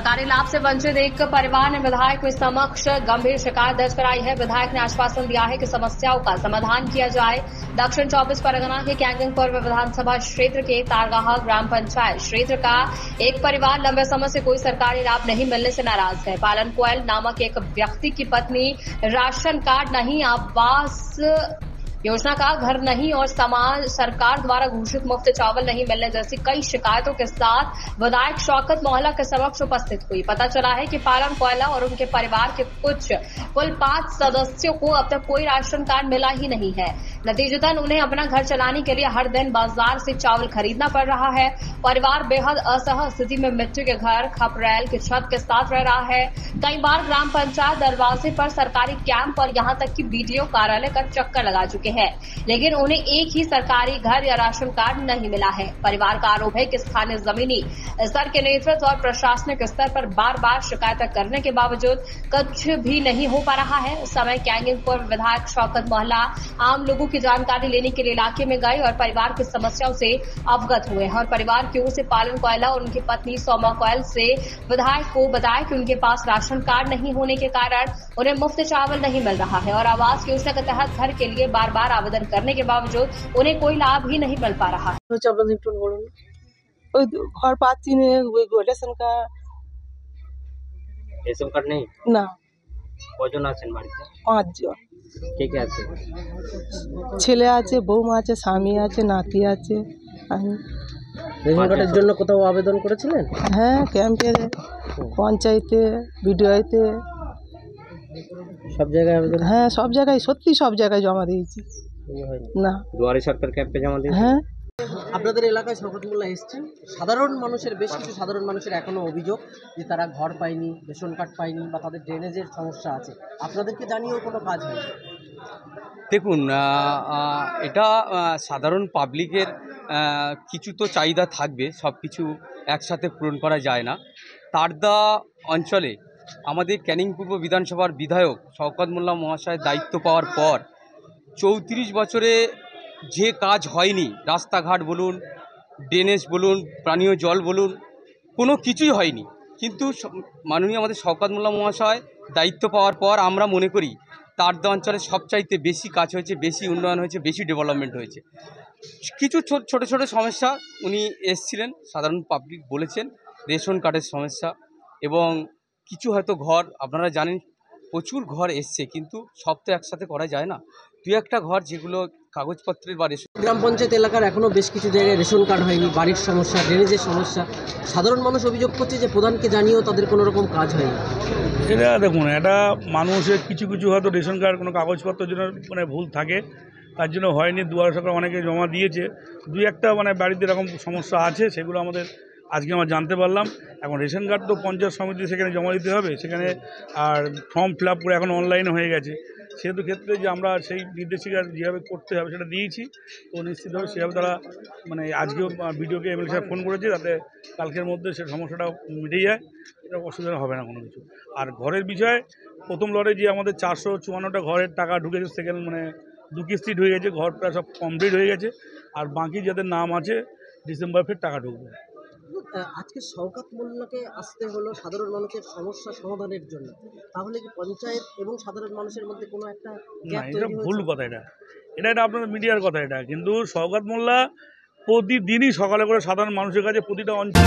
सरकारी लाभ से वंचित एक परिवार ने विधायक के समक्ष गंभीर शिकायत दर्ज कराई है। विधायक ने आश्वासन दिया है कि समस्याओं का समाधान किया जाए। दक्षिण 24 परगना के कैंगनपुर विधानसभा क्षेत्र के तारगाह ग्राम पंचायत क्षेत्र का एक परिवार लंबे समय से कोई सरकारी लाभ नहीं मिलने से नाराज है। पालन कोयल नामक एक व्यक्ति की पत्नी राशन कार्ड नहीं, आवास योजना का घर नहीं और समाज सरकार द्वारा घोषित मुफ्त चावल नहीं मिलने जैसी कई शिकायतों के साथ विधायक शौकत मोहल्ला के समक्ष उपस्थित हुई। पता चला है कि पालन कोयला और उनके परिवार के कुल 5 सदस्यों को अब तक कोई राशन कार्ड मिला ही नहीं है। नतीजतन उन्हें अपना घर चलाने के लिए हर दिन बाजार से चावल खरीदना पड़ रहा है। परिवार बेहद असहज स्थिति में मिट्टी के घर, खपरेल की छत के साथ रह रहा है। कई बार ग्राम पंचायत दरवाजे पर सरकारी कैंप और यहां तक कि बीडीओ कार्यालय का चक्कर लगा चुके हैं, लेकिन उन्हें एक ही सरकारी घर या राशन कार्ड नहीं मिला है। परिवार का आरोप है कि स्थानीय जमीनी स्तर के नेतृत्व और प्रशासनिक स्तर पर बार-बार शिकायतें करने के बावजूद कुछ भी नहीं हो पा रहा है। उस समय कैंगनपुर विधायक शौकत मोहल्ला आम लोगों की जानकारी लेने के लिए इलाके में गए और परिवार की समस्याओं से अवगत हुए और परिवार की ओर से पालन कोयला और उनकी पत्नी सोमा कोयल से विधायक को बताया कि उनके पास राशन कार्ड नहीं होने के कारण उन्हें मुफ्त चावल नहीं मिल रहा है और आवास योजना के तहत घर के लिए बार आवेदन करने के बावजूद उन्हें कोई लाभ ही नहीं मिल पा रहा है। घर पाচ্ছি না, রেশন কার্ড নেই না। কজন আছেন বাড়িতে? 5 জন। কে কে আছে? ছেলে আছে, বৌমা আছে, স্বামী আছে, নাতি আছে। আমি রেশন কার্ডের জন্য কোথাও আবেদন করেছিলেন? হ্যাঁ, ক্যাম্পে, পঞ্চায়েতে, বিডিওতে, সব জায়গায় আবেদন? হ্যাঁ, সব জায়গায়, সত্যি সব জায়গায় জমা দিয়েছি। না, দুয়ারে সরকার ক্যাম্পে জমা দিয়েছি। হ্যাঁ। আপনাদের এলাকায় শওকত মোল্লা এসেছেন। সাধারণ মানুষের বেশ কিছু সাধারণ মানুষের এখনো অভিযোগ যে তারা ঘর পায়নি, রেশন কার্ড পায়নি বা তাদের ড্রেনেজের সমস্যা আছে। আপনাদেরকে জানিয়েও কোনো কাজ হয়নি। দেখুন, এটা সাধারণ পাবলিকের কিছু তো চাহিদা থাকবে, সব কিছু একসাথে পূরণ করা যায় না। তারদা অঞ্চলে আমাদের ক্যানিং পূর্ব বিধানসভার বিধায়ক শওকত মোল্লা মহাশয়ের দায়িত্ব পাওয়ার পর 34 বছরে যে কাজ হয়নি, রাস্তাঘাট বলুন, ড্রেনেজ বলুন, পানীয় জল বলুন, কোনো কিছুই হয়নি। কিন্তু মাননীয় আমাদের শওকত মোল্লা মহাশয় দায়িত্ব পাওয়ার পর আমরা মনে করি তারদা অঞ্চলে সবচাইতে বেশি কাজ হয়েছে, বেশি উন্নয়ন হয়েছে, বেশি ডেভেলপমেন্ট হয়েছে। কিছু ছোট ছোট সমস্যা উনি এসছিলেন, সাধারণ পাবলিক বলেছেন, রেশন কার্ডের সমস্যা এবং কিছু হয়তো ঘর, আপনারা জানেন প্রচুর ঘর এসছে, কিন্তু সব তো একসাথে করা যায় না। 2-1টা ঘর যেগুলো কাগজপত্রের বা রেশন। গ্রাম পঞ্চায়েত এলাকার এখনও বেশ কিছু জায়গায় রেশন কার্ড হয়নি, বাড়ির সমস্যা, ড্রেনেজের সমস্যা। সাধারণ মানুষ অভিযোগ করছে যে প্রধানকে জানিয়েও তাদের কোনো রকম কাজ হয়নি। এটা দেখুন, এটা মানুষের কিছু হয়তো রেশন কার্ড কোনো কাগজপত্রের জন্য ভুল থাকে, তার জন্য হয়নি। দুয়ারে সরকার অনেকে জমা দিয়েছে, 2-1টা বাড়িতে এরকম সমস্যা আছে, সেগুলো আমাদের আজকে আমরা জানতে পারলাম। এখন রেশন কার্ড তো পঞ্চায়েত সমিতি সেখানে জমা দিতে হবে, সেখানে আর ফর্ম ফিল আপ করে এখন অনলাইনে হয়ে গেছে। সেহেতু ক্ষেত্রে যে আমরা সেই নির্দেশিকা যেভাবে করতে হবে সেটা দিয়েছি, তো নিশ্চিতভাবে সেভাবে তারা আজকেও বিডিওকে এমএলএ সাহেব ফোন করেছে, যাতে কালকের মধ্যে সে সমস্যাটা মিটে যায়, এটা অসুবিধা হবে না কোনো কিছু। আর ঘরের বিষয়ে প্রথম লটে যে আমাদের 454টা ঘরের টাকা ঢুকেছে, সেকেন্ড 2 কিস্তি ঢুকে গেছে, ঘর প্রায় সব কমপ্লিট হয়ে গেছে। আর বাকি যাদের নাম আছে ডিসেম্বর ফের টাকা ঢুকবে। আজকে শওকত মোল্লাকে আসতে হলো সাধারণ মানুষের সমস্যা সমাধানের জন্য, তাহলে কি পঞ্চায়েত এবং সাধারণ মানুষের মধ্যে কোনো একটা না, এটা ভুল কথা। এটা আপনাদের মিডিয়ার কথা। এটা কিন্তু শওকত মোল্লা প্রতিদিনই সকালে করে সাধারণ মানুষের কাছে প্রতিটা অঞ্চল